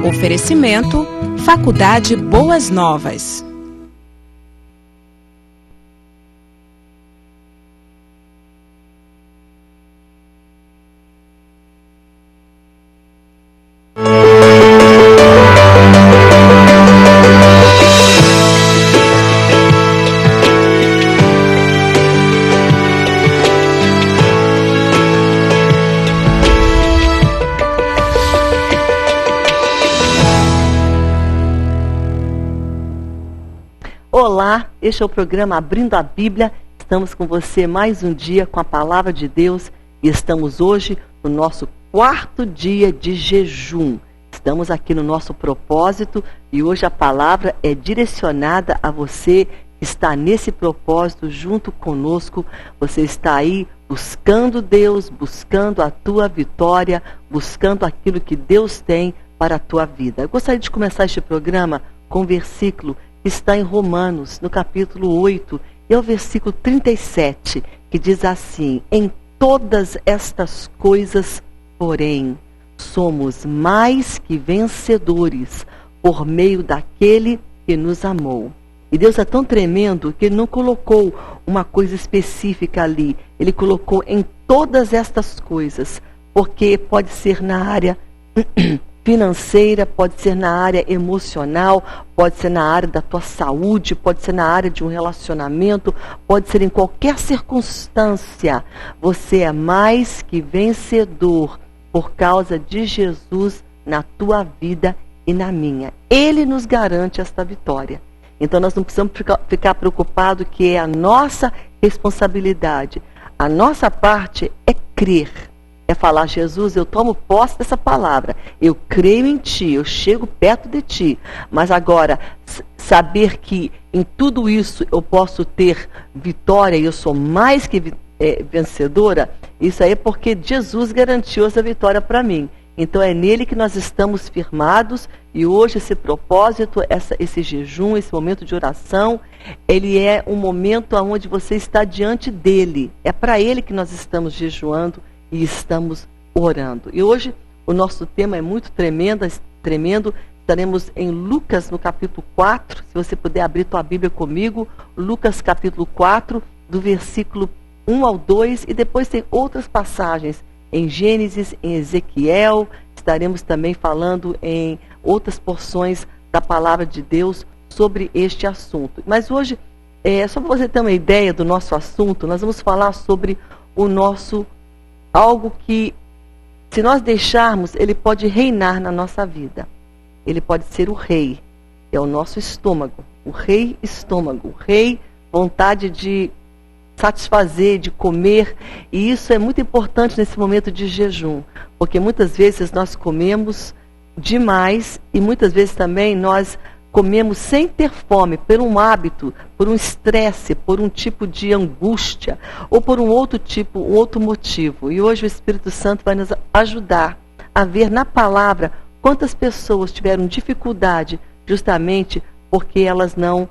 Oferecimento: Faculdade Boas Novas. Olá, este é o programa Abrindo a Bíblia. Estamos com você mais um dia com a Palavra de Deus e estamos hoje no nosso 4º dia de jejum. Estamos aqui no nosso propósito e hoje a palavra é direcionada a você que está nesse propósito junto conosco. Você está aí buscando Deus, buscando a tua vitória, buscando aquilo que Deus tem para a tua vida. Eu gostaria de começar este programa com um versículo que está em Romanos, no capítulo 8, e é o versículo 37, que diz assim: em todas estas coisas, porém, somos mais que vencedores por meio daquele que nos amou. E Deus é tão tremendo que Ele não colocou uma coisa específica ali. Ele colocou em todas estas coisas, porque pode ser na área financeira, pode ser na área emocional, pode ser na área da tua saúde, pode ser na área de um relacionamento, pode ser em qualquer circunstância. Você é mais que vencedor por causa de Jesus na tua vida e na minha. Ele nos garante esta vitória. Então nós não precisamos ficar preocupados, que é a nossa responsabilidade. A nossa parte é crer. É falar: Jesus, eu tomo posse dessa palavra, eu creio em Ti, eu chego perto de Ti. Mas agora, saber que em tudo isso eu posso ter vitória e eu sou mais que vencedora, isso aí é porque Jesus garantiu essa vitória para mim. Então é nele que nós estamos firmados e hoje esse propósito, esse jejum, esse momento de oração, ele é um momento onde você está diante dele. É para ele que nós estamos jejuando e estamos orando. E hoje o nosso tema é muito tremendo. Estaremos em Lucas no capítulo 4. Se você puder abrir tua Bíblia comigo, Lucas capítulo 4, do versículo 1 ao 2, e depois tem outras passagens em Gênesis, em Ezequiel. Estaremos também falando em outras porções da palavra de Deus sobre este assunto. Mas hoje, só para você ter uma ideia do nosso assunto, nós vamos falar sobre o nosso algo que, se nós deixarmos, ele pode reinar na nossa vida. Ele pode ser o rei. É o nosso estômago. O rei estômago. O rei vontade de satisfazer, de comer. E isso é muito importante nesse momento de jejum. Porque muitas vezes nós comemos demais e muitas vezes também nós comemos sem ter fome, por um hábito, por um estresse, por um tipo de angústia, ou por um outro motivo. E hoje o Espírito Santo vai nos ajudar a ver na palavra quantas pessoas tiveram dificuldade justamente porque elas não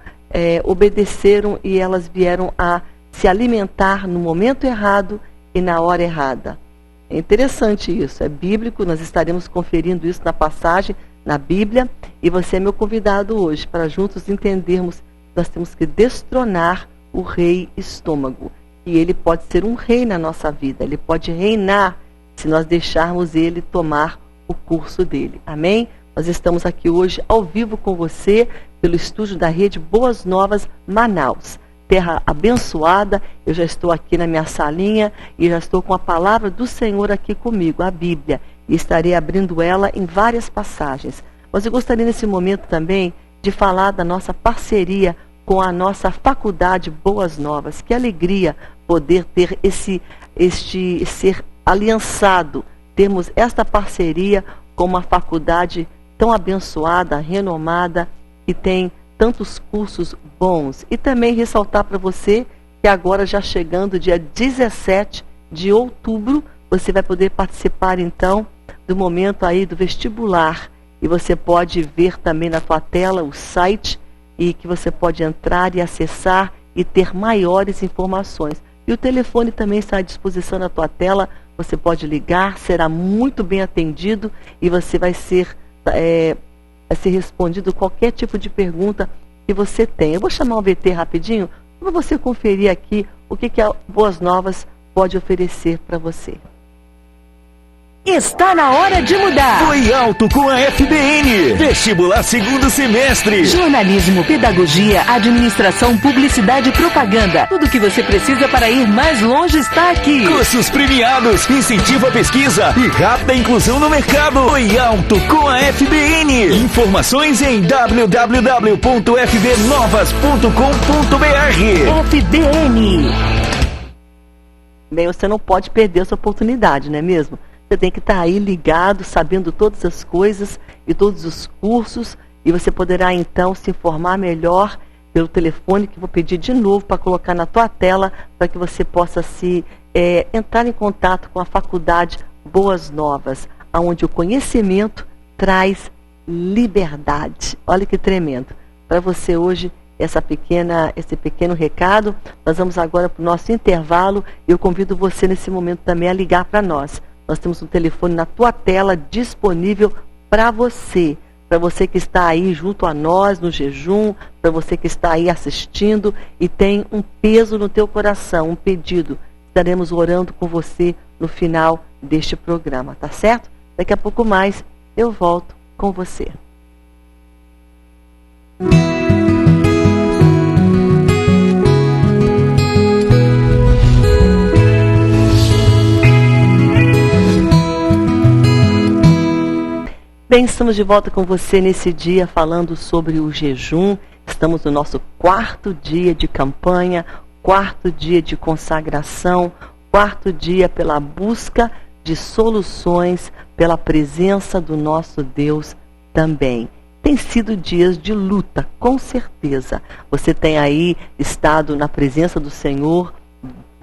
obedeceram e elas vieram a se alimentar no momento errado e na hora errada. É interessante isso, é bíblico, nós estaremos conferindo isso na passagem, na Bíblia, e você é meu convidado hoje para juntos entendermos que nós temos que destronar o rei estômago. E ele pode ser um rei na nossa vida, ele pode reinar se nós deixarmos ele tomar o curso dele. Amém? Nós estamos aqui hoje ao vivo com você pelo estúdio da Rede Boas Novas Manaus. Terra abençoada, eu já estou aqui na minha salinha e já estou com a palavra do Senhor aqui comigo, a Bíblia. E estarei abrindo ela em várias passagens. Mas eu gostaria nesse momento também de falar da nossa parceria com a nossa Faculdade Boas Novas. Que alegria poder ter ser aliançado, termos esta parceria com uma faculdade tão abençoada, renomada, que tem tantos cursos bons. E também ressaltar para você que agora, já chegando dia 17 de outubro, você vai poder participar então do momento aí do vestibular. E você pode ver também na tua tela o site, e que você pode entrar e acessar e ter maiores informações. E o telefone também está à disposição na tua tela. Você pode ligar, será muito bem atendido e você vai ser a ser respondido qualquer tipo de pergunta que você tem. Eu vou chamar o VT rapidinho para você conferir aqui o que a Boas Novas pode oferecer para você. Está na hora de mudar. Foi alto com a FBN. Vestibular segundo semestre. Jornalismo, pedagogia, administração, publicidade e propaganda. Tudo o que você precisa para ir mais longe está aqui. Cursos premiados, incentivo à pesquisa e rápida inclusão no mercado. Foi alto com a FBN. Informações em www.fbnovas.com.br. FBN. Bem, você não pode perder essa oportunidade, não é mesmo? Você tem que estar aí ligado, sabendo todas as coisas e todos os cursos, e você poderá então se informar melhor pelo telefone, que eu vou pedir de novo para colocar na tua tela, para que você possa entrar em contato com a Faculdade Boas Novas, onde o conhecimento traz liberdade. Olha que tremendo. Para você hoje, esse pequeno recado. Nós vamos agora para o nosso intervalo, e eu convido você nesse momento também a ligar para nós. Nós temos um telefone na tua tela disponível para você que está aí junto a nós no jejum, para você que está aí assistindo e tem um peso no teu coração, um pedido. Estaremos orando com você no final deste programa, tá certo? Daqui a pouco mais eu volto com você. Bem, estamos de volta com você nesse dia falando sobre o jejum. Estamos no nosso 4º dia de campanha, 4º dia de consagração, 4º dia pela busca de soluções, pela presença do nosso Deus também. Tem sido dias de luta, com certeza. Você tem aí estado na presença do Senhor,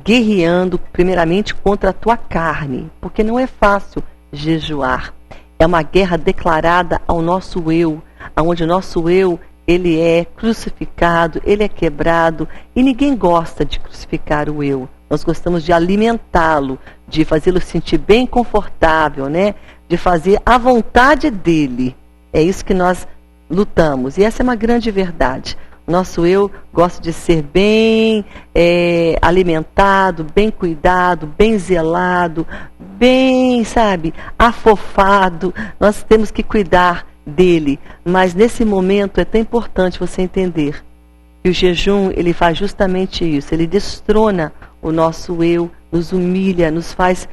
guerreando primeiramente contra a tua carne, porque não é fácil jejuar. É uma guerra declarada ao nosso eu, onde o nosso eu, ele é crucificado, ele é quebrado, e ninguém gosta de crucificar o eu. Nós gostamos de alimentá-lo, de fazê-lo sentir bem confortável, né? De fazer a vontade dele. É isso que nós lutamos, e essa é uma grande verdade. Nosso eu gosta de ser bem alimentado, bem cuidado, bem zelado, bem, afofado. Nós temos que cuidar dele. Mas nesse momento é tão importante você entender que o jejum, ele faz justamente isso. Ele destrona o nosso eu, nos humilha, nos faz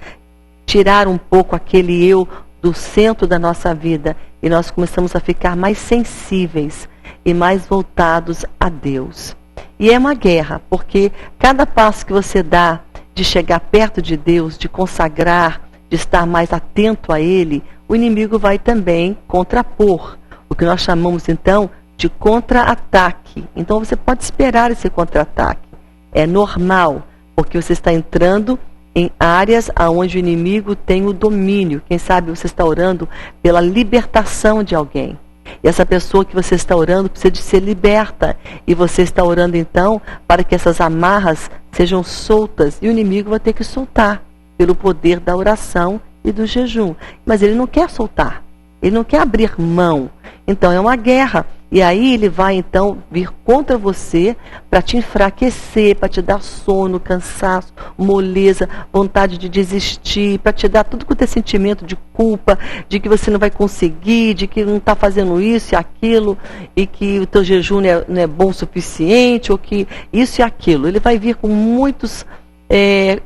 tirar um pouco aquele eu do centro da nossa vida. E nós começamos a ficar mais sensíveis e mais voltados a Deus. E é uma guerra, porque cada passo que você dá de chegar perto de Deus, de consagrar, de estar mais atento a Ele, o inimigo vai também contrapor. O que nós chamamos então de contra-ataque. Então você pode esperar esse contra-ataque. É normal, porque você está entrando em áreas onde o inimigo tem o domínio. Quem sabe você está orando pela libertação de alguém. E essa pessoa que você está orando precisa de ser liberta. E você está orando então para que essas amarras sejam soltas. E o inimigo vai ter que soltar pelo poder da oração e do jejum. Mas ele não quer soltar. Ele não quer abrir mão. Então é uma guerra. E aí ele vai então vir contra você para te enfraquecer, para te dar sono, cansaço, moleza, vontade de desistir, para te dar tudo quanto é sentimento de culpa, de que você não vai conseguir, de que não está fazendo isso e aquilo, e que o teu jejum não é bom o suficiente, ou que isso e aquilo. Ele vai vir com muitos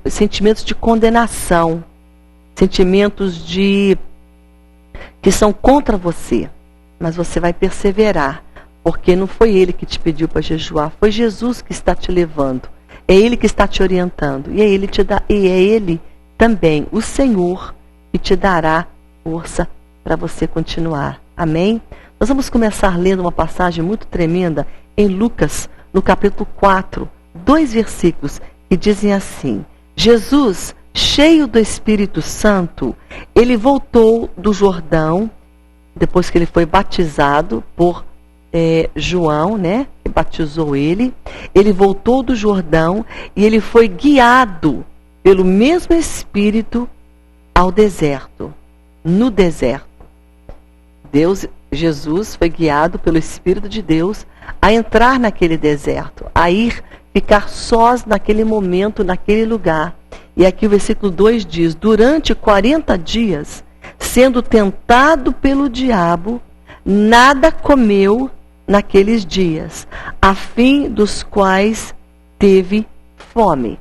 sentimentos de condenação, sentimentos que são contra você. Mas você vai perseverar, porque não foi ele que te pediu para jejuar, foi Jesus que está te levando. É ele que está te orientando. E é ele também, o Senhor, que te dará força para você continuar. Amém? Nós vamos começar lendo uma passagem muito tremenda em Lucas, no capítulo 4, 2 versículos, que dizem assim: Jesus, cheio do Espírito Santo, ele voltou do Jordão, depois que ele foi batizado por João, né, que batizou ele. Ele voltou do Jordão e ele foi guiado pelo mesmo Espírito ao deserto, no deserto. Jesus foi guiado pelo Espírito de Deus a entrar naquele deserto, a ir ficar sós naquele momento, naquele lugar. E aqui o versículo 2 diz: durante 40 dias, sendo tentado pelo diabo, nada comeu naqueles dias, a fim dos quais teve fome.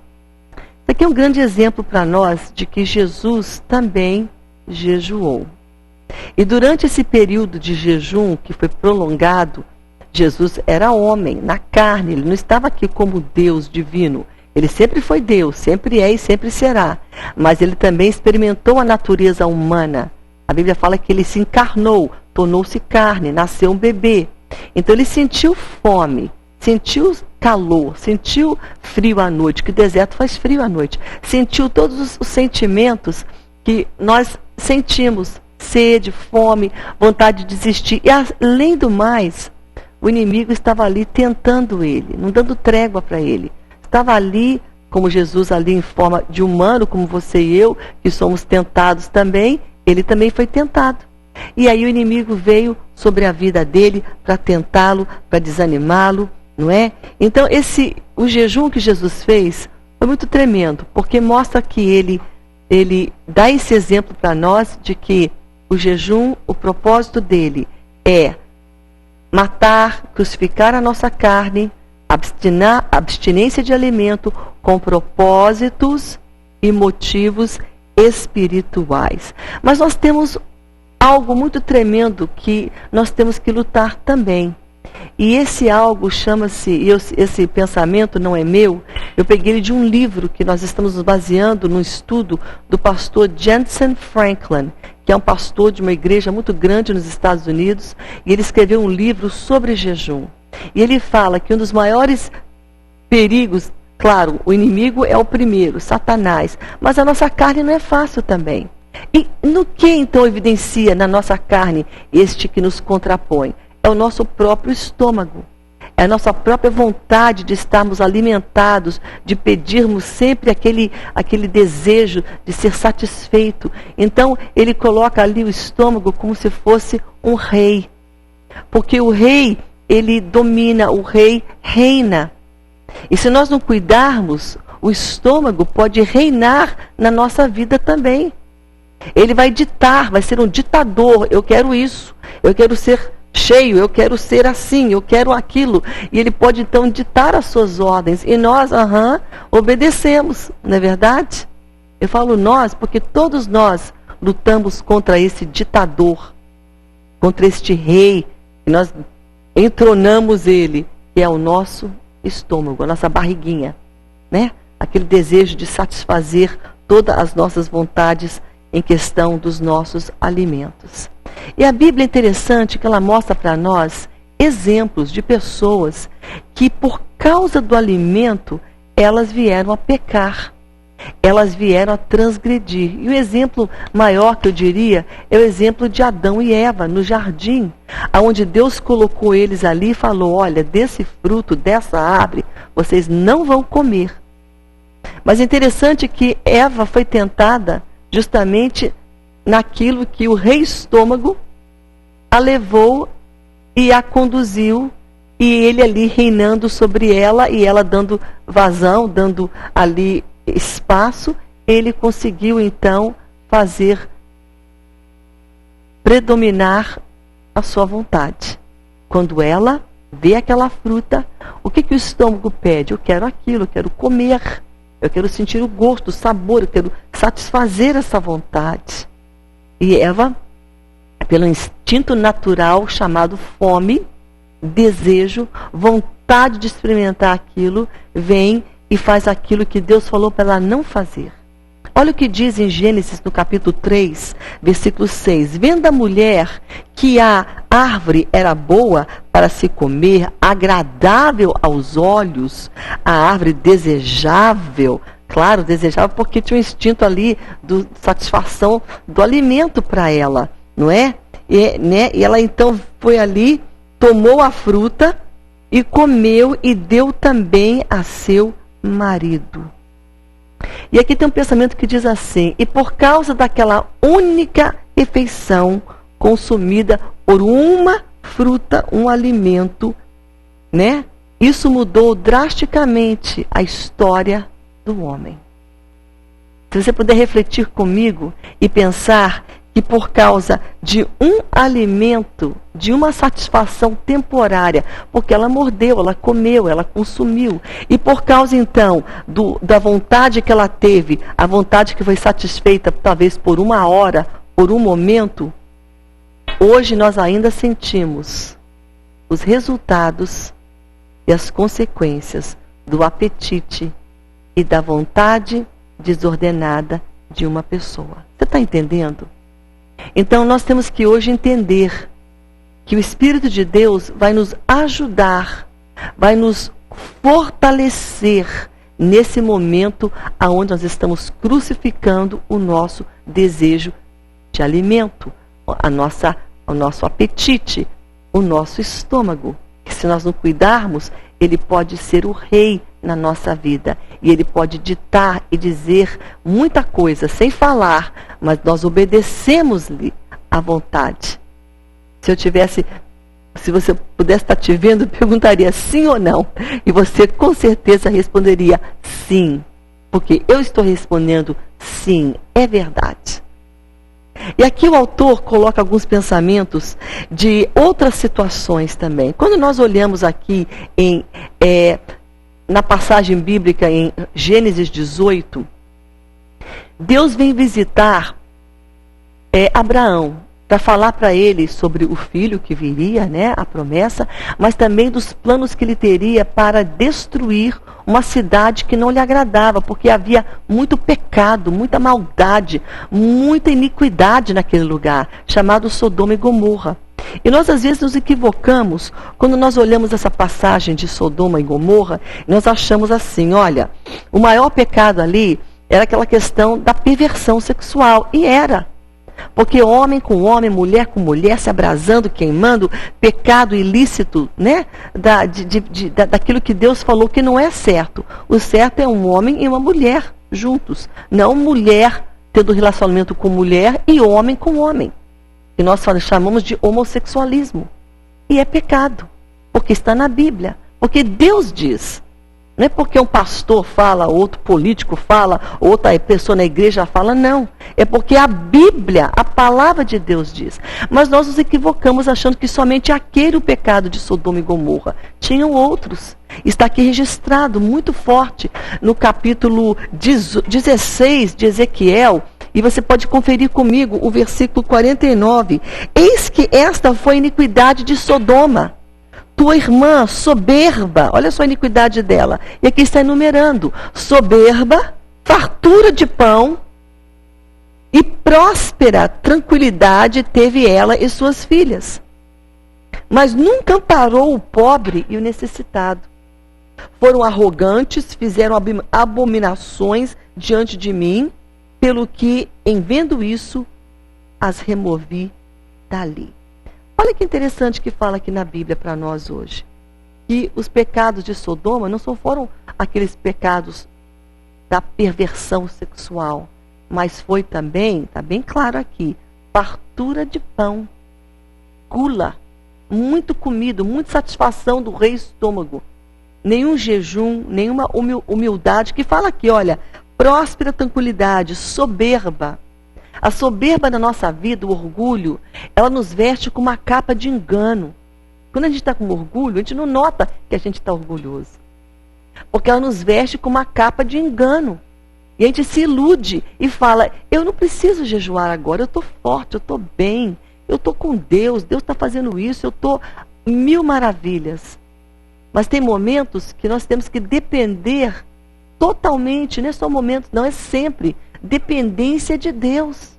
Isso aqui é um grande exemplo para nós de que Jesus também jejuou. E durante esse período de jejum, que foi prolongado, Jesus era homem, na carne, ele não estava aqui como Deus divino. Ele sempre foi Deus, sempre é e sempre será. Mas ele também experimentou a natureza humana. A Bíblia fala que ele se encarnou, tornou-se carne, nasceu um bebê. Então ele sentiu fome, sentiu calor, sentiu frio à noite, que o deserto faz frio à noite. Sentiu todos os sentimentos que nós sentimos, sede, fome, vontade de desistir. E além do mais, o inimigo estava ali tentando ele, não dando trégua para ele. Estava ali, como Jesus ali em forma de humano, como você e eu, que somos tentados também, ele também foi tentado. E aí o inimigo veio sobre a vida dele para tentá-lo, para desanimá-lo, não é? Então o jejum que Jesus fez foi muito tremendo, porque mostra que ele dá esse exemplo para nós de que o jejum, o propósito dele é matar, crucificar a nossa carne, abstinência de alimento com propósitos e motivos espirituais. Mas nós temos algo muito tremendo que nós temos que lutar também. E esse algo chama-se, e esse pensamento não é meu, eu peguei ele de um livro que nós estamos nos baseando no estudo do pastor Jentezen Franklin, que é um pastor de uma igreja muito grande nos Estados Unidos, e ele escreveu um livro sobre jejum. E ele fala que um dos maiores perigos, claro, o inimigo é o primeiro, Satanás, mas a nossa carne não é fácil também. E no que então evidencia na nossa carne este que nos contrapõe? É o nosso próprio estômago. É a nossa própria vontade de estarmos alimentados, de pedirmos sempre aquele desejo de ser satisfeito. Então, ele coloca ali o estômago como se fosse um rei. Porque o rei, ele domina, o rei reina. E se nós não cuidarmos, o estômago pode reinar na nossa vida também. Ele vai ditar, vai ser um ditador. Eu quero isso, eu quero ser cheio, eu quero ser assim, eu quero aquilo. E ele pode então ditar as suas ordens. E nós, obedecemos, não é verdade? Eu falo nós porque todos nós lutamos contra esse ditador, contra este rei, e nós entronamos ele, que é o nosso estômago, a nossa barriguinha, né? Aquele desejo de satisfazer todas as nossas vontades em questão dos nossos alimentos. E a Bíblia é interessante que ela mostra para nós exemplos de pessoas que por causa do alimento, elas vieram a pecar. Elas vieram a transgredir. E o exemplo maior que eu diria é o exemplo de Adão e Eva no jardim, onde Deus colocou eles ali e falou: olha, desse fruto, dessa árvore, vocês não vão comer. Mas é interessante que Eva foi tentada justamente naquilo que o rei estômago a levou e a conduziu, e ele ali reinando sobre ela, e ela dando vazão, dando ali espaço, ele conseguiu então fazer predominar a sua vontade. Quando ela vê aquela fruta, o que o estômago pede? Eu quero aquilo, eu quero comer, eu quero sentir o gosto, o sabor, eu quero satisfazer essa vontade. E Eva, pelo instinto natural chamado fome, desejo, vontade de experimentar aquilo, vem e faz aquilo que Deus falou para ela não fazer. Olha o que diz em Gênesis, no capítulo 3, versículo 6. Vendo a mulher que a árvore era boa para se comer, agradável aos olhos, a árvore desejável, claro, desejável porque tinha um instinto ali de satisfação do alimento para ela, não é? E ela então foi ali, tomou a fruta e comeu e deu também a seu marido. E aqui tem um pensamento que diz assim: e por causa daquela única refeição consumida por uma fruta, um alimento, né? Isso mudou drasticamente a história do homem. Se você puder refletir comigo e pensar que por causa de um alimento, de uma satisfação temporária, porque ela mordeu, ela comeu, ela consumiu, e por causa então da vontade que ela teve, a vontade que foi satisfeita talvez por uma hora, por um momento, hoje nós ainda sentimos os resultados e as consequências do apetite e da vontade desordenada de uma pessoa. Você está entendendo? Então nós temos que hoje entender que o Espírito de Deus vai nos ajudar, vai nos fortalecer nesse momento aonde nós estamos crucificando o nosso desejo de alimento, o nosso apetite, o nosso estômago. Que se nós não cuidarmos, ele pode ser o rei na nossa vida. E ele pode ditar e dizer muita coisa sem falar, mas nós obedecemos-lhe à vontade. Se você pudesse estar te vendo, eu perguntaria sim ou não. E você com certeza responderia sim. Porque eu estou respondendo sim, é verdade. E aqui o autor coloca alguns pensamentos de outras situações também. Quando nós olhamos aqui na passagem bíblica em Gênesis 18, Deus vem visitar Abraão para falar para ele sobre o filho que viria, né, a promessa, mas também dos planos que ele teria para destruir uma cidade que não lhe agradava, porque havia muito pecado, muita maldade, muita iniquidade naquele lugar, chamado Sodoma e Gomorra. E nós às vezes nos equivocamos quando nós olhamos essa passagem de Sodoma e Gomorra, nós achamos assim, olha, o maior pecado ali era aquela questão da perversão sexual, e era. Porque homem com homem, mulher com mulher, se abrasando, queimando, pecado ilícito, né? Daquilo que Deus falou que não é certo. O certo é um homem e uma mulher juntos. Não mulher tendo relacionamento com mulher e homem com homem. Que nós chamamos de homossexualismo. E é pecado. Porque está na Bíblia. Porque Deus diz. Não é porque um pastor fala, outro político fala, outra pessoa na igreja fala, não. É porque a Bíblia, a palavra de Deus diz. Mas nós nos equivocamos achando que somente aquele o pecado de Sodoma e Gomorra. Tinham outros. Está aqui registrado, muito forte, no capítulo 16 de Ezequiel. E você pode conferir comigo o versículo 49. Eis que esta foi a iniquidade de Sodoma. Tua irmã soberba, olha só a iniquidade dela. E aqui está enumerando. Soberba, fartura de pão e próspera tranquilidade teve ela e suas filhas. Mas nunca amparou o pobre e o necessitado. Foram arrogantes, fizeram abominações diante de mim, pelo que, em vendo isso, as removi dali. Olha que interessante que fala aqui na Bíblia para nós hoje. Que os pecados de Sodoma não só foram aqueles pecados da perversão sexual, mas foi também, está bem claro aqui, fartura de pão, gula, muito comido, muita satisfação do rei estômago. Nenhum jejum, nenhuma humildade, que fala aqui, olha, próspera tranquilidade, soberba. A soberba da nossa vida, o orgulho, ela nos veste com uma capa de engano. Quando a gente está com orgulho, a gente não nota que a gente está orgulhoso. Porque ela nos veste com uma capa de engano. E a gente se ilude e fala, eu não preciso jejuar agora, eu estou forte, eu estou bem, eu estou com Deus está fazendo isso, eu estou mil maravilhas. Mas tem momentos que nós temos que depender totalmente, não é só momentos, não, é sempre. Dependência de Deus.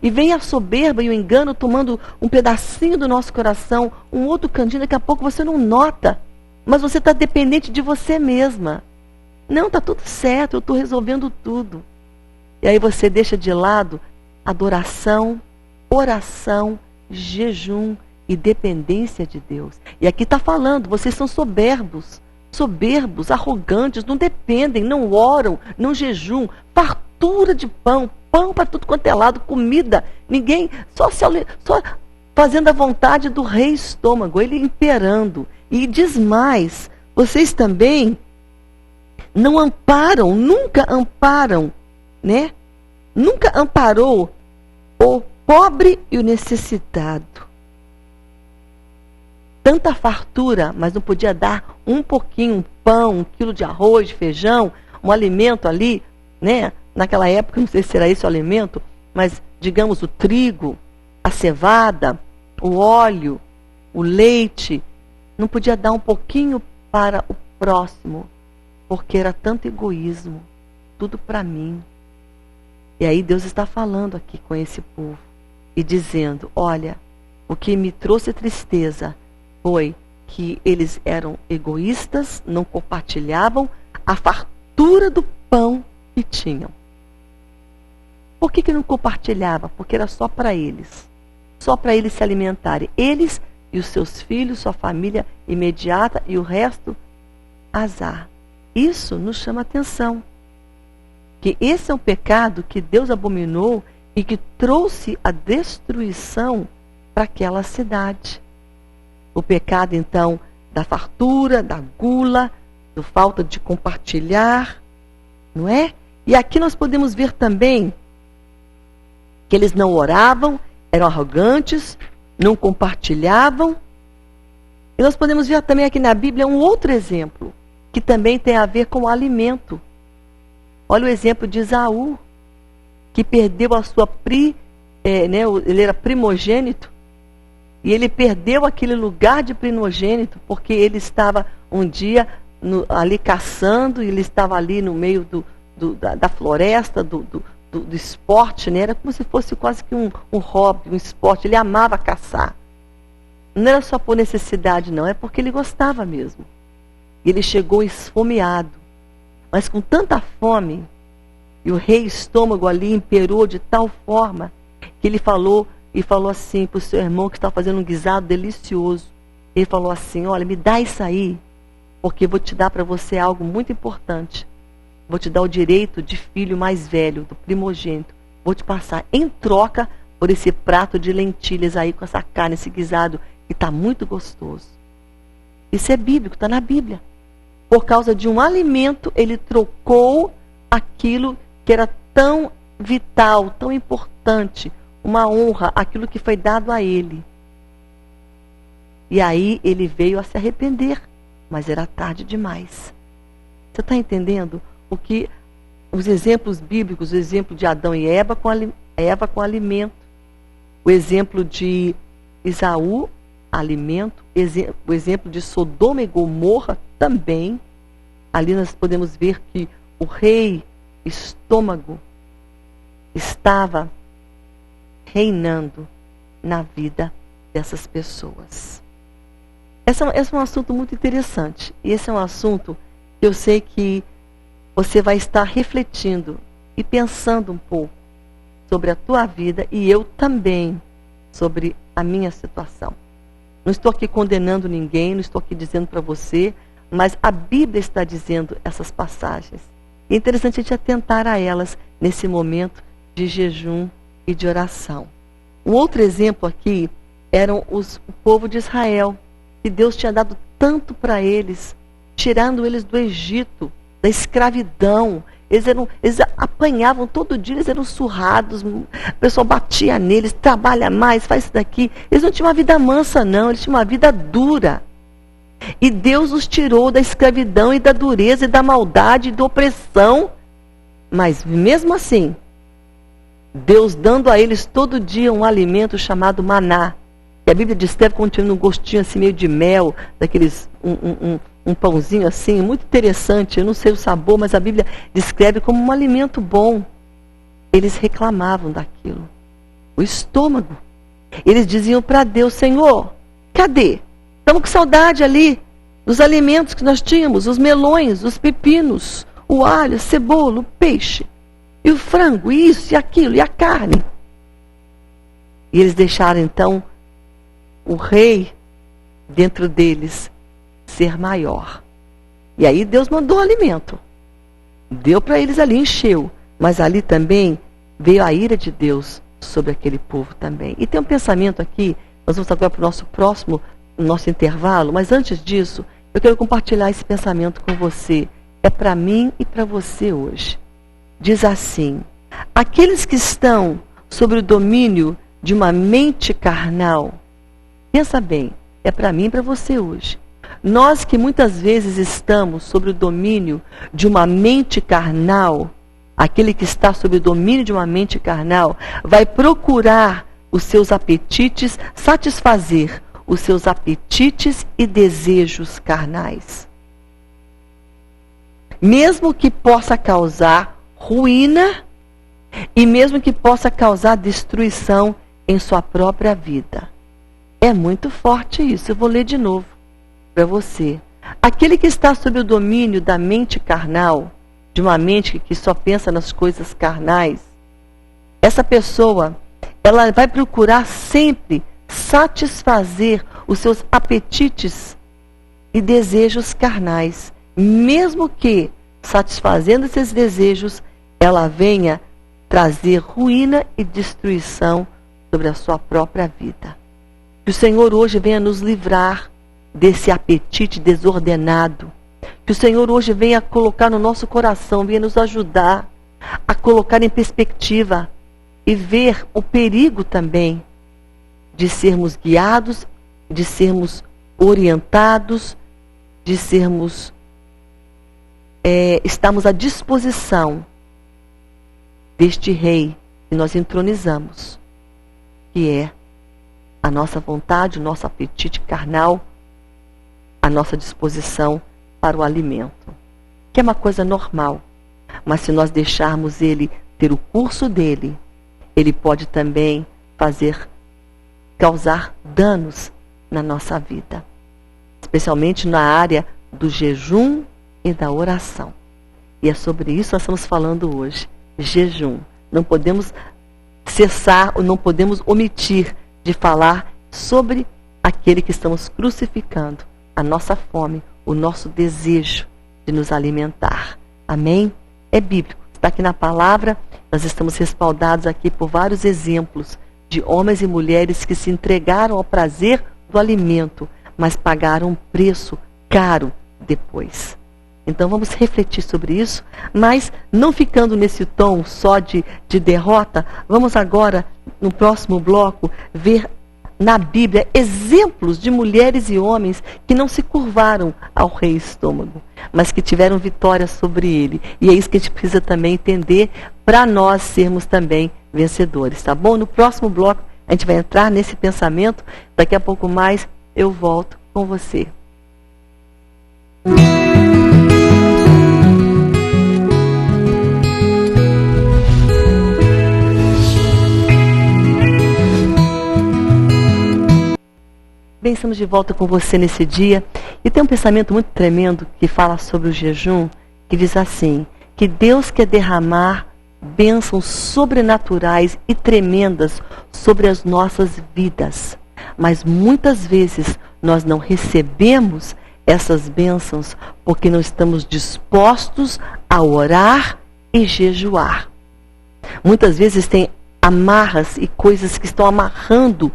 E vem a soberba e o engano tomando um pedacinho do nosso coração, um outro cantinho, daqui a pouco você não nota, mas você está dependente de você mesma. Não, está tudo certo, eu estou resolvendo tudo. E aí você deixa de lado adoração, oração, jejum e dependência de Deus. E aqui está falando, vocês são soberbos, arrogantes, não dependem, não oram, não jejum, fartura de pão, pão para tudo quanto é lado, comida, ninguém, só fazendo a vontade do rei Estômago, ele imperando. E diz mais, vocês também não amparam, nunca amparam, né? Nunca amparou o pobre e o necessitado. Tanta fartura, mas não podia dar um pouquinho, um pão, 1 quilo de arroz, de feijão, um alimento ali, né? Naquela época, não sei se era esse o alimento, mas digamos o trigo, a cevada, o óleo, o leite, não podia dar um pouquinho para o próximo, porque era tanto egoísmo, tudo para mim. E aí Deus está falando aqui com esse povo e dizendo, olha, o que me trouxe tristeza foi que eles eram egoístas, não compartilhavam a fartura do pão que tinham. Por que não compartilhava? Porque era só para eles se alimentarem. Eles e os seus filhos, sua família imediata e o resto, azar. Isso nos chama atenção. Que esse é um pecado que Deus abominou e que trouxe a destruição para aquela cidade. O pecado, então, da fartura, da gula, da falta de compartilhar, não é? E aqui nós podemos ver também que eles não oravam, eram arrogantes, não compartilhavam. E nós podemos ver também aqui na Bíblia um outro exemplo, que também tem a ver com o alimento. Olha o exemplo de Esaú, que perdeu a sua ele era primogênito, e ele perdeu aquele lugar de primogênito, porque ele estava um dia ali caçando, e ele estava ali no meio da floresta, do esporte, né? Era como se fosse quase que um hobby, um esporte, ele amava caçar. Não era só por necessidade, não, é porque ele gostava mesmo. E ele chegou esfomeado, mas com tanta fome, e o rei Estômago ali imperou de tal forma, que ele falou assim para o seu irmão que estava fazendo um guisado delicioso. Ele falou assim, olha, me dá isso aí, porque eu vou te dar para você algo muito importante. Vou te dar o direito de filho mais velho, do primogênito. Vou te passar em troca por esse prato de lentilhas aí, com essa carne, esse guisado, que está muito gostoso. Isso é bíblico, está na Bíblia. Por causa de um alimento, ele trocou aquilo que era tão vital, tão importante, uma honra, aquilo que foi dado a ele. E aí ele veio a se arrepender, mas era tarde demais. Você está entendendo? Porque os exemplos bíblicos, o exemplo de Adão e Eva com alimento, o exemplo de Esaú, alimento, o exemplo de Sodoma e Gomorra também. Ali nós podemos ver que o rei Estômago estava reinando na vida dessas pessoas. Esse é um assunto muito interessante. E esse é um assunto que eu sei que você vai estar refletindo e pensando um pouco sobre a tua vida e eu também sobre a minha situação. Não estou aqui condenando ninguém, não estou aqui dizendo para você, mas a Bíblia está dizendo essas passagens. É interessante a gente atentar a elas nesse momento de jejum e de oração. Um outro exemplo aqui eram o povo de Israel, que Deus tinha dado tanto para eles, tirando eles do Egito, da escravidão. Eles apanhavam todo dia, eles eram surrados, o pessoal batia neles, trabalha mais, faz isso daqui. Eles não tinham uma vida mansa, não, eles tinham uma vida dura. E Deus os tirou da escravidão e da dureza e da maldade e da opressão. Mas mesmo assim, Deus dando a eles todo dia um alimento chamado maná. E a Bíblia descreve como tinha um gostinho assim meio de mel, daqueles um pãozinho assim, muito interessante. Eu não sei o sabor, mas a Bíblia descreve como um alimento bom. Eles reclamavam daquilo. O estômago. Eles diziam para Deus, Senhor, cadê? Estamos com saudade ali dos alimentos que nós tínhamos, os melões, os pepinos, o alho, a cebola, o peixe, e o frango, isso e aquilo, e a carne. E eles deixaram então o rei dentro deles ser maior. E aí Deus mandou o alimento. Deu para eles ali, encheu. Mas ali também veio a ira de Deus sobre aquele povo também. E tem um pensamento aqui Nós vamos agora para o nosso intervalo, mas antes disso, eu quero compartilhar esse pensamento com você. É para mim e para você hoje. Diz assim: aqueles que estão sob o domínio de uma mente carnal, pensa bem, é para mim e para você hoje. Nós que muitas vezes estamos sob o domínio de uma mente carnal, aquele que está sob o domínio de uma mente carnal, vai procurar os seus apetites, satisfazer os seus apetites e desejos carnais. Mesmo que possa causar ruína e mesmo que possa causar destruição em sua própria vida. É muito forte isso. Eu vou ler de novo para você. Aquele que está sob o domínio da mente carnal, de uma mente que só pensa nas coisas carnais, essa pessoa, ela vai procurar sempre satisfazer os seus apetites e desejos carnais, mesmo que, satisfazendo esses desejos, ela venha trazer ruína e destruição sobre a sua própria vida. Que o Senhor hoje venha nos livrar desse apetite desordenado. Que o Senhor hoje venha colocar no nosso coração, venha nos ajudar a colocar em perspectiva e ver o perigo também de sermos guiados, de sermos orientados, de sermos, estamos à disposição deste rei que nós entronizamos, que é a nossa vontade, o nosso apetite carnal, a nossa disposição para o alimento, que é uma coisa normal. Mas se nós deixarmos ele ter o curso dele, ele pode também causar danos na nossa vida, especialmente na área do jejum e da oração. E é sobre isso que nós estamos falando hoje. Jejum. Não podemos cessar ou não podemos omitir de falar sobre aquele que estamos crucificando, a nossa fome, o nosso desejo de nos alimentar. Amém? É bíblico. Está aqui na palavra. Nós estamos respaldados aqui por vários exemplos de homens e mulheres que se entregaram ao prazer do alimento, mas pagaram um preço caro depois. Então vamos refletir sobre isso, mas não ficando nesse tom só de derrota, vamos agora, no próximo bloco, ver na Bíblia exemplos de mulheres e homens que não se curvaram ao rei Estômago, mas que tiveram vitória sobre ele. E é isso que a gente precisa também entender para nós sermos também vencedores, tá bom? No próximo bloco a gente vai entrar nesse pensamento, daqui a pouco mais eu volto com você. Bem, estamos de volta com você nesse dia. E tem um pensamento muito tremendo que fala sobre o jejum, que diz assim, que Deus quer derramar bênçãos sobrenaturais e tremendas sobre as nossas vidas. Mas muitas vezes nós não recebemos essas bênçãos porque não estamos dispostos a orar e jejuar. Muitas vezes tem amarras e coisas que estão amarrando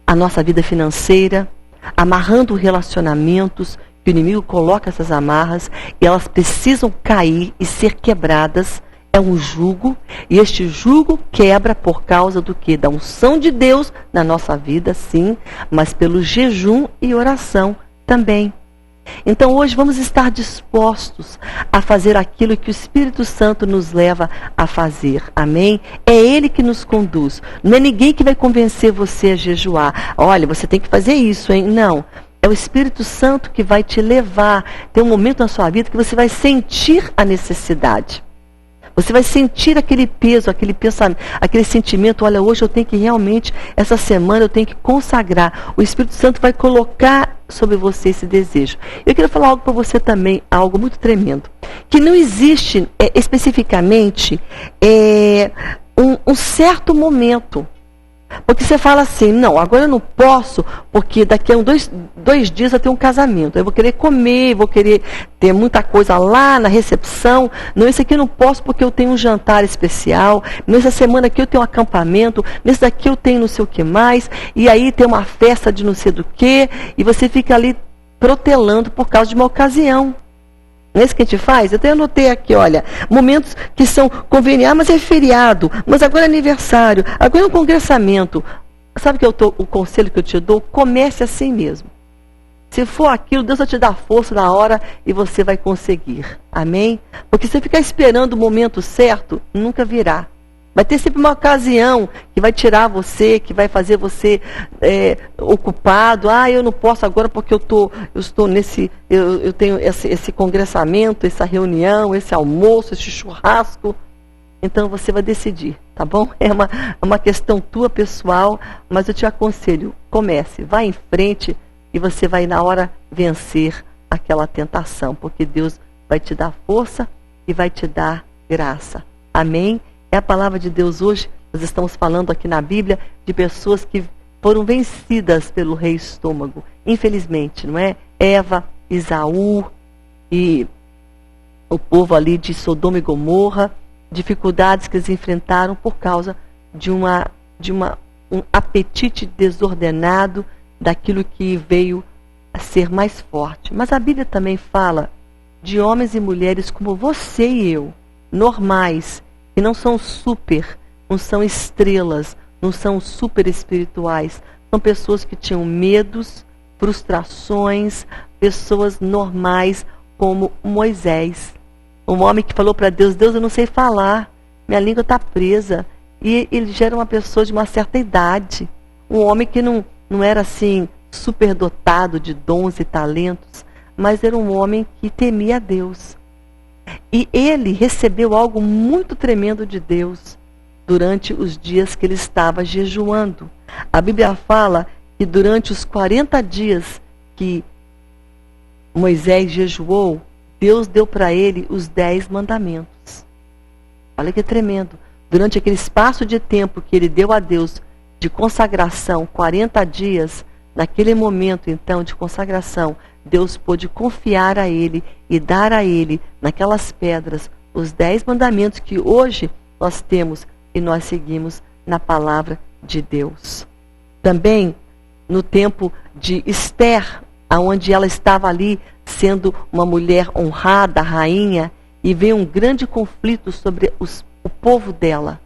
a nossa vida financeira, amarrando relacionamentos, que o inimigo coloca essas amarras e elas precisam cair e ser quebradas. É um jugo, e este jugo quebra por causa do quê? Da unção de Deus na nossa vida, sim, mas pelo jejum e oração também. Então hoje vamos estar dispostos a fazer aquilo que o Espírito Santo nos leva a fazer. Amém? É Ele que nos conduz. Não é ninguém que vai convencer você a jejuar. Olha, você tem que fazer isso, hein? Não. É o Espírito Santo que vai te levar. Tem um momento na sua vida que você vai sentir a necessidade. Você vai sentir aquele peso, aquele pensamento, aquele sentimento, olha, hoje eu tenho que realmente, essa semana eu tenho que consagrar. O Espírito Santo vai colocar sobre você esse desejo. Eu quero falar algo para você também, algo muito tremendo. Que não existe especificamente um certo momento Porque você fala assim, não, agora eu não posso, porque daqui a dois dias eu tenho um casamento. Eu vou querer comer, vou querer ter muita coisa lá na recepção. Não, esse aqui eu não posso porque eu tenho um jantar especial. Nessa semana aqui eu tenho um acampamento. Nesse daqui eu tenho não sei o que mais. E aí tem uma festa de não sei do que. E você fica ali protelando por causa de uma ocasião. Não é isso que a gente faz? Eu até anotei aqui, olha, momentos que são convenientes, mas é feriado, mas agora é aniversário, agora é um congressamento. Sabe o conselho que eu te dou? Comece assim mesmo. Se for aquilo, Deus vai te dar força na hora e você vai conseguir. Amém? Porque se você ficar esperando o momento certo, nunca virá. Vai ter sempre uma ocasião que vai tirar você, que vai fazer você ocupado. Ah, eu não posso agora porque eu tenho esse congressamento, essa reunião, esse almoço, esse churrasco. Então você vai decidir, tá bom? É uma questão tua pessoal, mas eu te aconselho, comece, vá em frente e você vai na hora vencer aquela tentação, porque Deus vai te dar força e vai te dar graça. Amém? É a palavra de Deus hoje. Nós estamos falando aqui na Bíblia de pessoas que foram vencidas pelo rei Estômago. Infelizmente, não é? Eva, Esaú e o povo ali de Sodoma e Gomorra, dificuldades que eles enfrentaram por causa de um apetite desordenado daquilo que veio a ser mais forte. Mas a Bíblia também fala de homens e mulheres como você e eu, normais, que não são super, não são estrelas, não são super espirituais. São pessoas que tinham medos, frustrações, pessoas normais como Moisés. Um homem que falou para Deus, Deus, eu não sei falar, minha língua está presa. E ele já era uma pessoa de uma certa idade. Um homem que não era assim, superdotado de dons e talentos, mas era um homem que temia a Deus. E ele recebeu algo muito tremendo de Deus durante os dias que ele estava jejuando. A Bíblia fala que durante os 40 dias que Moisés jejuou, Deus deu para ele os 10 mandamentos. Olha que tremendo. Durante aquele espaço de tempo que ele deu a Deus de consagração, 40 dias, naquele momento então de consagração, Deus pôde confiar a ele e dar a ele, naquelas pedras, os 10 mandamentos que hoje nós temos e nós seguimos na palavra de Deus. Também no tempo de Esther, onde ela estava ali sendo uma mulher honrada, rainha, e veio um grande conflito sobre o povo dela.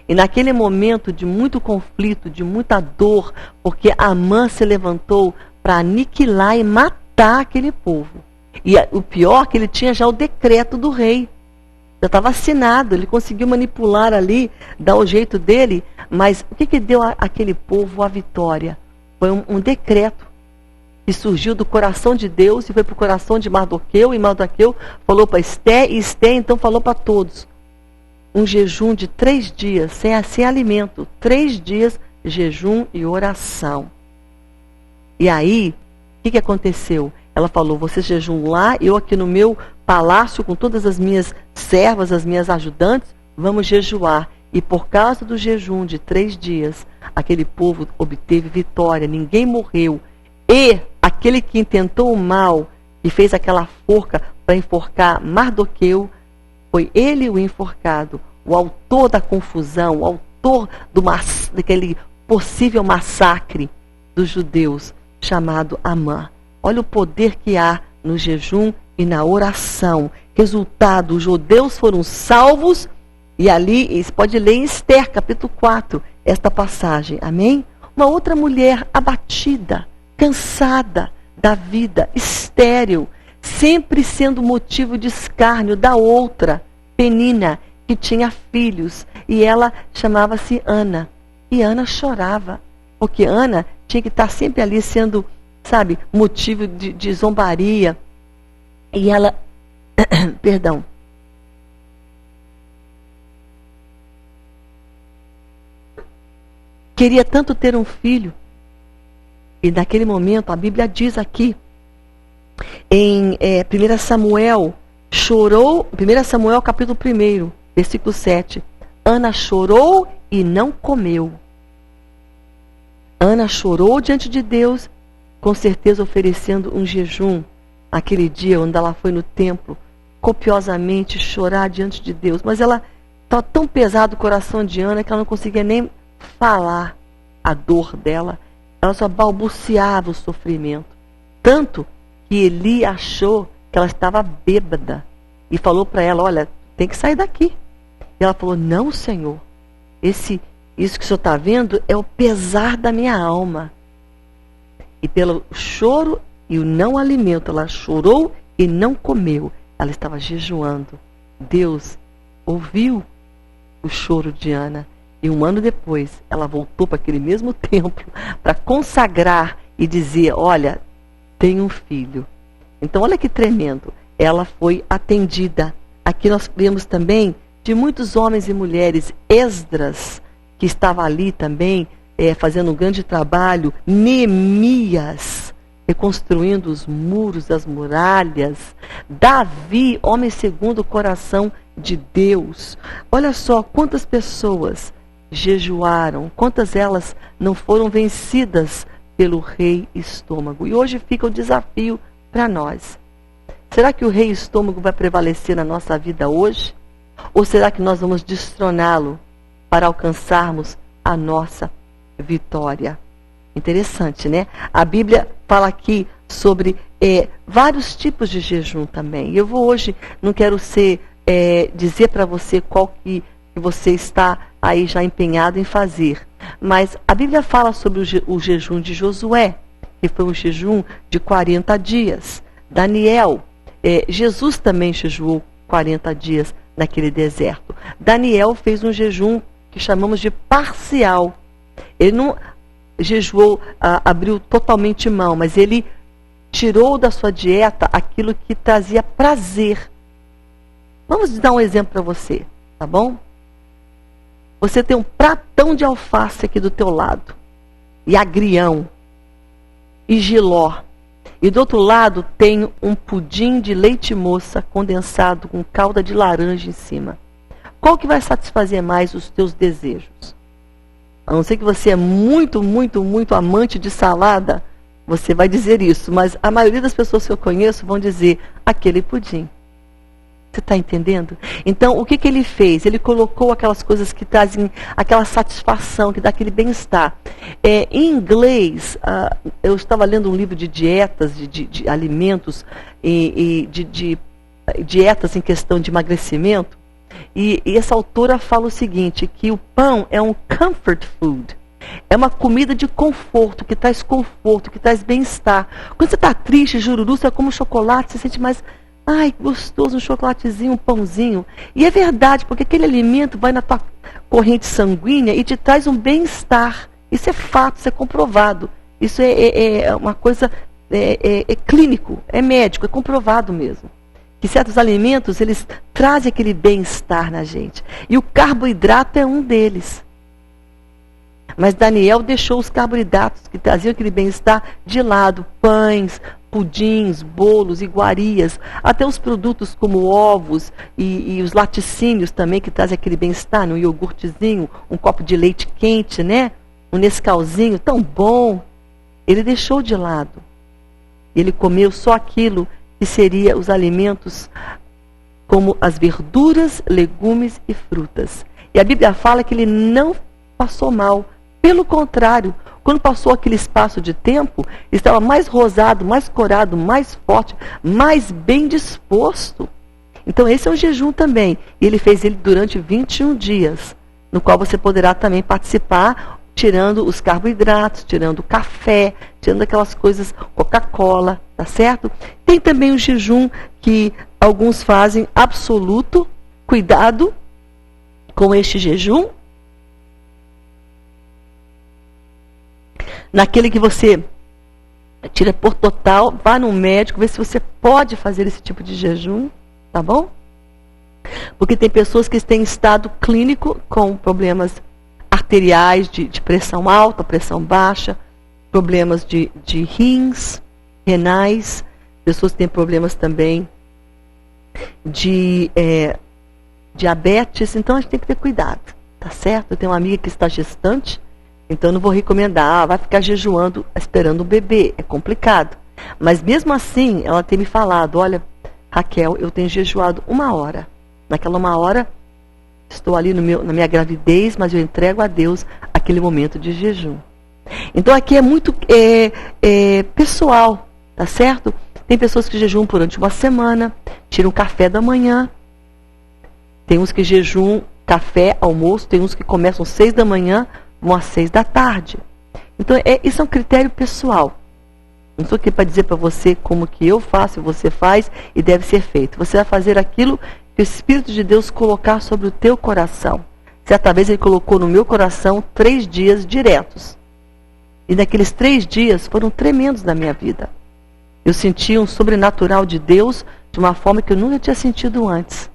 E naquele momento de muito conflito, de muita dor, porque Amã se levantou para aniquilar e matar aquele povo. E o pior é que ele tinha já o decreto do rei. Já estava assinado, ele conseguiu manipular ali, dar o jeito dele, mas o que deu àquele povo a vitória? Foi um decreto que surgiu do coração de Deus e foi para o coração de Mardoqueu, e Mardoqueu falou para Esté, e Esté então falou para todos. Um jejum de 3 dias, sem alimento, 3 dias, jejum e oração. E aí, o que aconteceu? Ela falou, vocês jejum lá, eu aqui no meu palácio, com todas as minhas servas, as minhas ajudantes, vamos jejuar. E por causa do jejum de 3 dias, aquele povo obteve vitória, ninguém morreu. E aquele que intentou o mal, e fez aquela forca para enforcar Mardoqueu, foi ele o enforcado, o autor da confusão, o autor daquele possível massacre dos judeus, chamado Amã. Olha o poder que há no jejum e na oração. Resultado, os judeus foram salvos, e ali, você pode ler em Esther, capítulo 4, esta passagem. Amém? Uma outra mulher abatida, cansada da vida, estéril, sempre sendo motivo de escárnio da outra, Penina, que tinha filhos, e ela chamava-se Ana. E Ana chorava, porque Ana tinha que estar sempre ali sendo, sabe, motivo de zombaria. E ela, perdão, queria tanto ter um filho. E naquele momento, a Bíblia diz aqui, em 1 Samuel, chorou, 1 Samuel capítulo 1, versículo 7. Ana chorou e não comeu. Ana chorou diante de Deus, com certeza oferecendo um jejum. Aquele dia onde ela foi no templo, copiosamente chorar diante de Deus. Mas ela estava tão pesado o coração de Ana que ela não conseguia nem falar a dor dela. Ela só balbuciava o sofrimento. Tanto que Eli achou que ela estava bêbada. E falou para ela, olha, tem que sair daqui. E ela falou, não, Senhor. Isso que o Senhor está vendo é o pesar da minha alma. E pelo choro e o não alimento, ela chorou e não comeu. Ela estava jejuando. Deus ouviu o choro de Ana. E 1 ano depois, ela voltou para aquele mesmo templo para consagrar e dizer, olha, tem um filho. Então, olha que tremendo. Ela foi atendida. Aqui nós vemos também de muitos homens e mulheres, Esdras, que estava ali também, fazendo um grande trabalho, Neemias, reconstruindo os muros, as muralhas, Davi, homem segundo o coração de Deus. Olha só quantas pessoas jejuaram, quantas elas não foram vencidas pelo rei estômago. E hoje fica o desafio para nós. Será que o rei estômago vai prevalecer na nossa vida hoje? Ou será que nós vamos destroná-lo para alcançarmos a nossa vitória? Interessante, né? A Bíblia fala aqui sobre vários tipos de jejum também. E eu vou hoje, não quero dizer para você qual que você está aí já empenhado em fazer. Mas a Bíblia fala sobre o jejum de Josué, que foi um jejum de 40 dias. Daniel, Jesus também jejuou 40 dias naquele deserto. Daniel fez um jejum que chamamos de parcial. Ele não jejuou, abriu totalmente mão, mas ele tirou da sua dieta aquilo que trazia prazer. Vamos dar um exemplo para você, tá bom? Você tem um pratão de alface aqui do teu lado, e agrião, e jiló. E do outro lado tem um pudim de leite moça condensado com calda de laranja em cima. Qual que vai satisfazer mais os teus desejos? A não ser que você é muito, muito, muito amante de salada, você vai dizer isso. Mas a maioria das pessoas que eu conheço vão dizer aquele pudim. Você está entendendo? Então, o que ele fez? Ele colocou aquelas coisas que trazem aquela satisfação, que dá aquele bem-estar. Em inglês, eu estava lendo um livro de dietas, de alimentos, e de dietas em questão de emagrecimento, e essa autora fala o seguinte, que o pão é um comfort food. É uma comida de conforto, que traz bem-estar. Quando você está triste, jururu, você come chocolate, você sente mais... Ai, gostoso, um chocolatezinho, um pãozinho. E é verdade, porque aquele alimento vai na tua corrente sanguínea e te traz um bem-estar. Isso é fato, isso é comprovado. Isso é uma coisa clínico, é médico, é comprovado mesmo. Que certos alimentos, eles trazem aquele bem-estar na gente. E o carboidrato é um deles. Mas Daniel deixou os carboidratos que traziam aquele bem-estar de lado. Pães, pudins, bolos, iguarias, até os produtos como ovos e os laticínios também, que trazem aquele bem-estar, um iogurtezinho, um copo de leite quente, né? Um Nescauzinho tão bom. Ele deixou de lado. Ele comeu só aquilo que seria os alimentos como as verduras, legumes e frutas. E a Bíblia fala que ele não passou mal. Pelo contrário, quando passou aquele espaço de tempo, ele estava mais rosado, mais corado, mais forte, mais bem disposto. Então esse é um jejum também. E ele fez ele durante 21 dias, no qual você poderá também participar, tirando os carboidratos, tirando o café, tirando aquelas coisas, Coca-Cola, tá certo? Tem também o jejum que alguns fazem absoluto. Cuidado com este jejum. Naquele que você tira por total, vá no médico, vê se você pode fazer esse tipo de jejum, tá bom? Porque tem pessoas que têm estado clínico com problemas arteriais, de pressão alta, pressão baixa, problemas de rins, renais, pessoas que têm problemas também de diabetes, então a gente tem que ter cuidado, tá certo? Eu tenho uma amiga que está gestante, Então eu não vou recomendar, vai ficar jejuando esperando o bebê, é complicado. Mas mesmo assim, ela tem me falado, olha, Raquel, eu tenho jejuado 1 hora. Naquela 1 hora, estou ali na minha gravidez, mas eu entrego a Deus aquele momento de jejum. Então aqui é muito pessoal, tá certo? Tem pessoas que jejuam durante uma semana, tiram café da manhã. Tem uns que jejuam café, almoço, tem uns que começam às 6 da manhã, vão às 6 da tarde. Então isso é um critério pessoal. Não estou aqui para dizer para você como que eu faço, você faz e deve ser feito. Você vai fazer aquilo que o Espírito de Deus colocar sobre o teu coração. Certa vez Ele colocou no meu coração 3 dias diretos. E naqueles 3 dias foram tremendos na minha vida. Eu senti um sobrenatural de Deus de uma forma que eu nunca tinha sentido antes.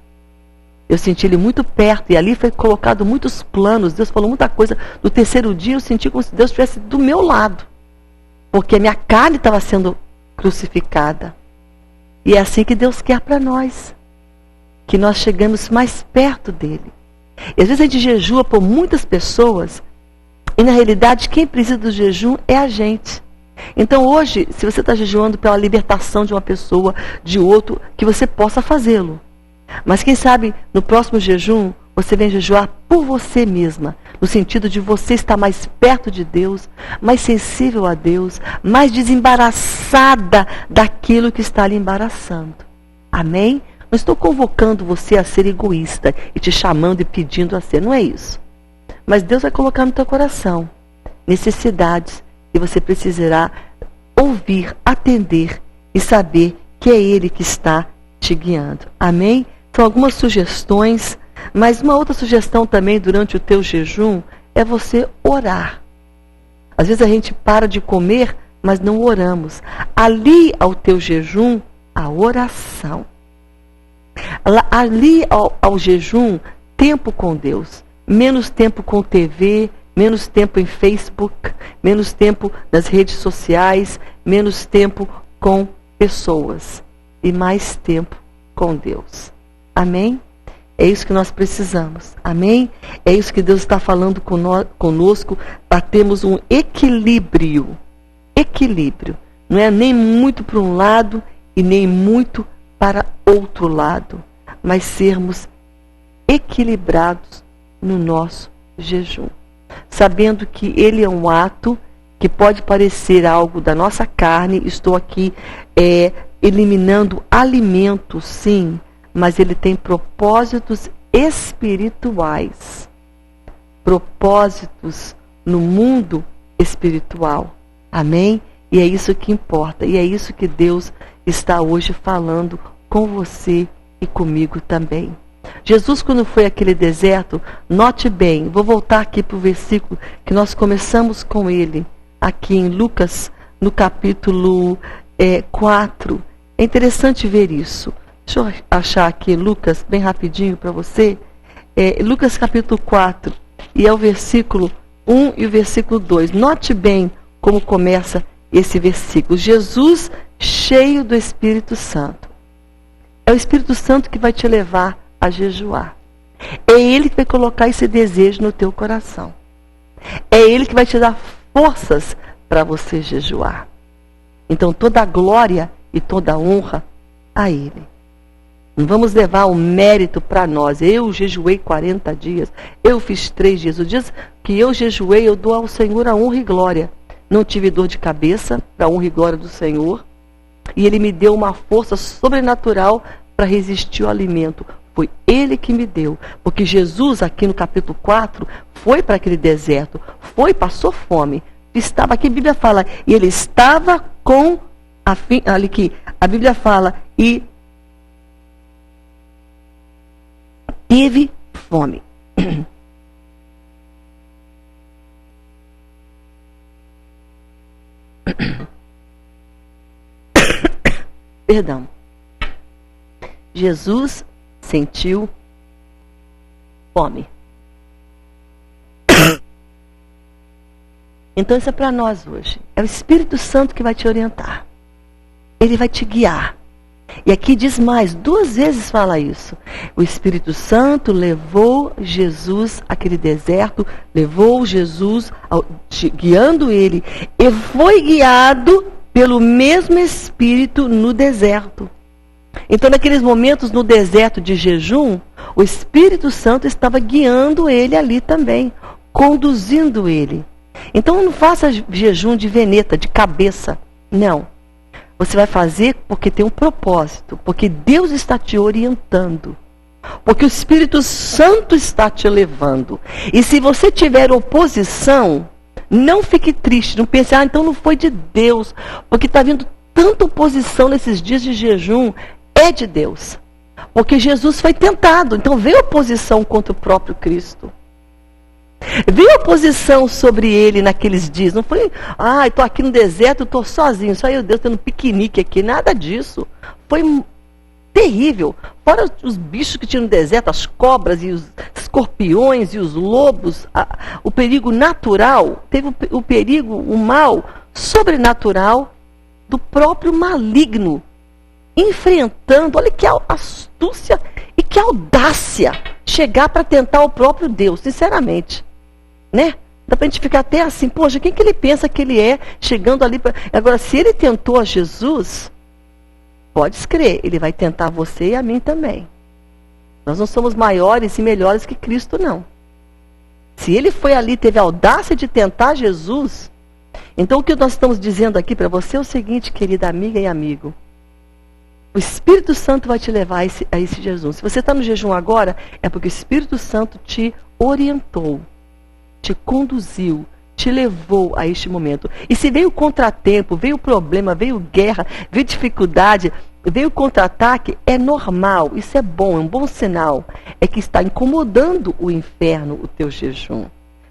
Eu senti Ele muito perto e ali foi colocado muitos planos. Deus falou muita coisa. No 3º dia eu senti como se Deus estivesse do meu lado. Porque a minha carne estava sendo crucificada. E é assim que Deus quer para nós. Que nós chegamos mais perto dEle. E às vezes a gente jejua por muitas pessoas. E na realidade quem precisa do jejum é a gente. Então hoje, se você está jejuando pela libertação de uma pessoa, de outro, que você possa fazê-lo. Mas quem sabe no próximo jejum, você vem jejuar por você mesma. No sentido de você estar mais perto de Deus, mais sensível a Deus, mais desembaraçada daquilo que está lhe embaraçando. Amém? Não estou convocando você a ser egoísta e te chamando e pedindo a ser. Não é isso. Mas Deus vai colocar no teu coração necessidades que você precisará ouvir, atender e saber que é Ele que está te guiando. Amém? São algumas sugestões, mas uma outra sugestão também durante o teu jejum é você orar. Às vezes a gente para de comer, mas não oramos. Ali ao teu jejum, a oração. Ali ao jejum, tempo com Deus. Menos tempo com TV, menos tempo em Facebook, menos tempo nas redes sociais, menos tempo com pessoas e mais tempo com Deus. Amém? É isso que nós precisamos. Amém? É isso que Deus está falando conosco, para termos um equilíbrio. Equilíbrio. Não é nem muito para um lado e nem muito para outro lado, mas sermos equilibrados no nosso jejum. Sabendo que ele é um ato que pode parecer algo da nossa carne, estou aqui eliminando alimentos, sim, mas ele tem propósitos espirituais. Propósitos no mundo espiritual. Amém? E é isso que importa. E é isso que Deus está hoje falando com você e comigo também. Jesus, quando foi àquele deserto, note bem, vou voltar aqui para o versículo que nós começamos com ele, aqui em Lucas, no capítulo 4. É interessante ver isso. Deixa eu achar aqui Lucas, bem rapidinho para você. Lucas capítulo 4, e é o versículo 1 e o versículo 2. Note bem como começa esse versículo. Jesus cheio do Espírito Santo. É o Espírito Santo que vai te levar a jejuar. É Ele que vai colocar esse desejo no teu coração. É Ele que vai te dar forças para você jejuar. Então toda a glória e toda a honra a Ele. Não vamos levar o mérito para nós. Eu jejuei 40 dias. Eu fiz 3 dias. Os dias que eu jejuei, eu dou ao Senhor a honra e glória. Não tive dor de cabeça, para a honra e glória do Senhor. E Ele me deu uma força sobrenatural para resistir ao alimento. Foi Ele que me deu. Porque Jesus, aqui no capítulo 4, foi para aquele deserto. Passou fome. Estava aqui, a Bíblia fala, e Ele estava com, ali que a Bíblia fala, e teve fome. Perdão. Jesus sentiu fome. Então isso é para nós hoje. É o Espírito Santo que vai te orientar. Ele vai te guiar. E aqui diz mais, 2 vezes fala isso. O Espírito Santo levou Jesus àquele deserto, levou Jesus, guiando ele, e foi guiado pelo mesmo Espírito no deserto. Então, naqueles momentos no deserto de jejum, o Espírito Santo estava guiando ele ali também, conduzindo ele. Então, não faça jejum de veneta, de cabeça, não. Você vai fazer porque tem um propósito, porque Deus está te orientando, porque o Espírito Santo está te levando. E se você tiver oposição, não fique triste, não pense, então não foi de Deus, porque está vindo tanta oposição nesses dias de jejum, é de Deus. Porque Jesus foi tentado, então veio oposição contra o próprio Cristo. Veio oposição sobre ele naqueles dias. Não foi, estou aqui no deserto, estou sozinho, só eu, Deus, tendo um piquenique aqui. Nada disso. Foi terrível. Fora os bichos que tinham no deserto, as cobras e os escorpiões e os lobos, o perigo natural, teve o perigo, o mal sobrenatural do próprio maligno. Enfrentando, olha que astúcia e que audácia, chegar para tentar o próprio Deus, sinceramente. Né? Dá para a gente ficar até assim, poxa, quem que ele pensa que ele é, chegando ali para... Agora, se ele tentou a Jesus, pode crer, ele vai tentar você e a mim também. Nós não somos maiores e melhores que Cristo, não. Se ele foi ali, teve a audácia de tentar Jesus, então o que nós estamos dizendo aqui para você é o seguinte, querida amiga e amigo. O Espírito Santo vai te levar a esse jejum. Se você está no jejum agora, é porque o Espírito Santo te orientou, te conduziu, te levou a este momento. E se veio contratempo, veio problema, veio guerra, veio dificuldade, veio contra-ataque, é normal, isso é bom, é um bom sinal. É que está incomodando o inferno, o teu jejum.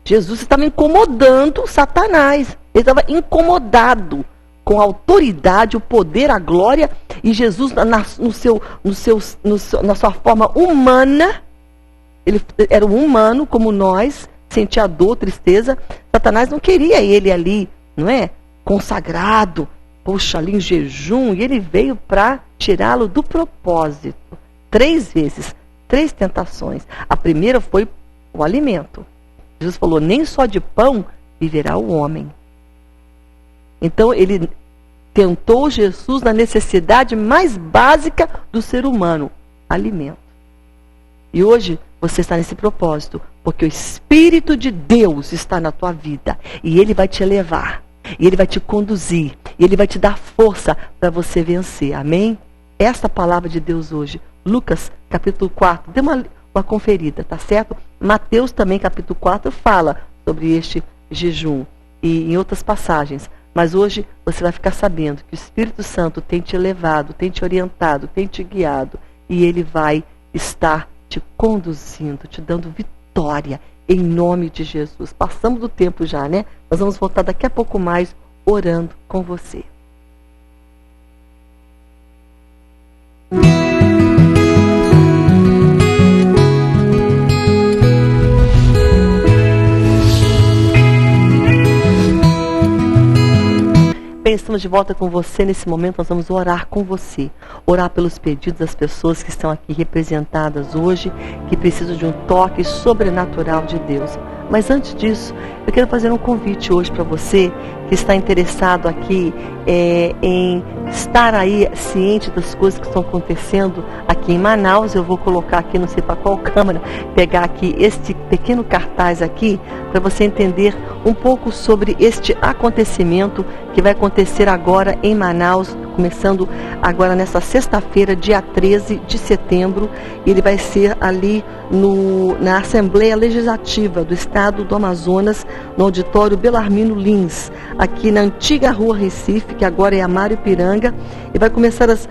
Jesus estava incomodando Satanás. Ele estava incomodado com a autoridade, o poder, a glória. E Jesus, na sua forma humana, ele era um humano como nós, sentia dor, tristeza. Satanás não queria ele ali, não é? Consagrado, poxa, ali em jejum. E ele veio para tirá-lo do propósito. 3 vezes, 3 tentações. A primeira foi o alimento. Jesus falou, nem só de pão viverá o homem. Então ele tentou Jesus na necessidade mais básica do ser humano, alimento. E hoje você está nesse propósito, porque o Espírito de Deus está na tua vida. E Ele vai te levar, e Ele vai te conduzir, e Ele vai te dar força para você vencer. Amém? Esta palavra de Deus hoje, Lucas capítulo 4, dê uma conferida, tá certo? Mateus também capítulo 4 fala sobre este jejum, e em outras passagens. Mas hoje você vai ficar sabendo que o Espírito Santo tem te levado, tem te orientado, tem te guiado, e Ele vai estar te conduzindo, te dando vitória, em nome de Jesus. Passamos do tempo já, né? Nós vamos voltar daqui a pouco mais, orando com você. Bem, estamos de volta com você. Nesse momento nós vamos orar com você. Orar pelos pedidos das pessoas que estão aqui representadas hoje, que precisam de um toque sobrenatural de Deus. Mas antes disso, eu quero fazer um convite hoje para você que está interessado aqui em estar aí ciente das coisas que estão acontecendo aqui em Manaus. Eu vou colocar aqui, não sei para qual câmera, pegar aqui este pequeno cartaz aqui, para você entender um pouco sobre este acontecimento que vai acontecer agora em Manaus, começando agora nesta sexta-feira, dia 13 de setembro. Ele vai ser ali na Assembleia Legislativa do Estado do Amazonas, no auditório Belarmino Lins, aqui na antiga Rua Recife, que agora é Amário Ipiranga, e vai começar às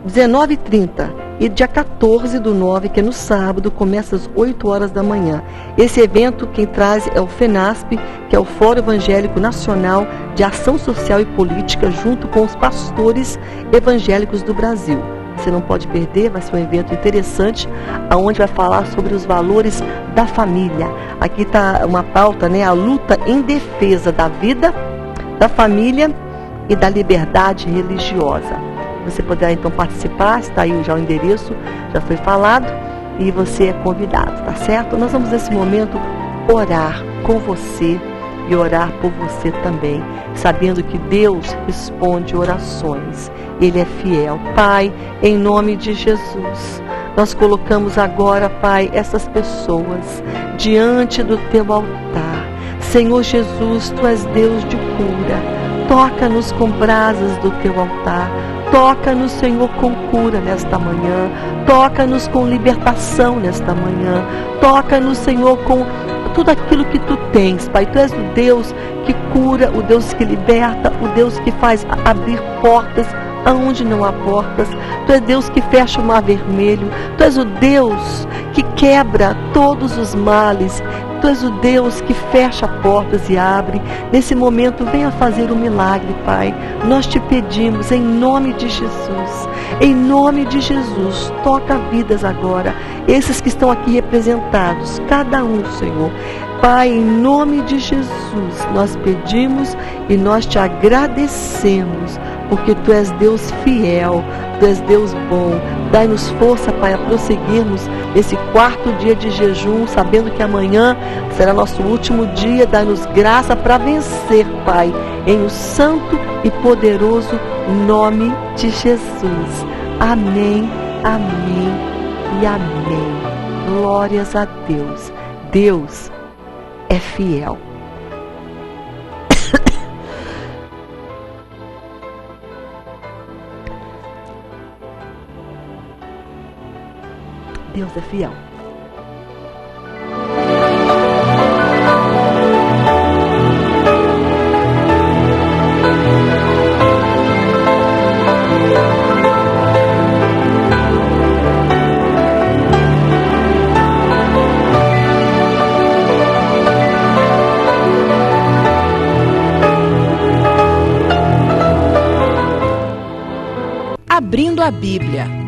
19h30. E dia 14/9, que é no sábado, começa às 8 horas da manhã. Esse evento, quem traz é o FENASP, que é o Fórum Evangélico Nacional de Ação Social e Política, junto com os pastores evangélicos do Brasil. Você não pode perder, vai ser um evento interessante, onde vai falar sobre os valores da família. Aqui está uma pauta, né? A luta em defesa da vida, da família e da liberdade religiosa. Você poderá então participar, está aí já o endereço, já foi falado, e você é convidado, tá certo? Nós vamos nesse momento orar com você e orar por você também, sabendo que Deus responde orações, Ele é fiel. Pai, em nome de Jesus, nós colocamos agora, Pai, essas pessoas diante do Teu altar. Senhor Jesus, Tu és Deus de cura, toca-nos com brasas do Teu altar. Toca-nos, Senhor, com cura nesta manhã. Toca-nos com libertação nesta manhã. Toca-nos, Senhor, com tudo aquilo que Tu tens, Pai. Tu és o Deus que cura, o Deus que liberta, o Deus que faz abrir portas aonde não há portas. Tu és Deus que fecha o mar vermelho. Tu és o Deus que quebra todos os males. Tu és o Deus que fecha portas e abre. Nesse momento, venha fazer um milagre, Pai. Nós te pedimos, em nome de Jesus. Em nome de Jesus, toca vidas agora. Esses que estão aqui representados, cada um, Senhor. Pai, em nome de Jesus, nós pedimos e nós te agradecemos, porque Tu és Deus fiel, Tu és Deus bom. Dai-nos força, Pai, a prosseguirmos esse 4º dia de jejum, sabendo que amanhã será nosso último dia. Dai-nos graça para vencer, Pai, em o santo e poderoso nome de Jesus. Amém, amém e amém. Glórias a Deus. Deus é fiel. Deus é fiel. Abrindo a Bíblia.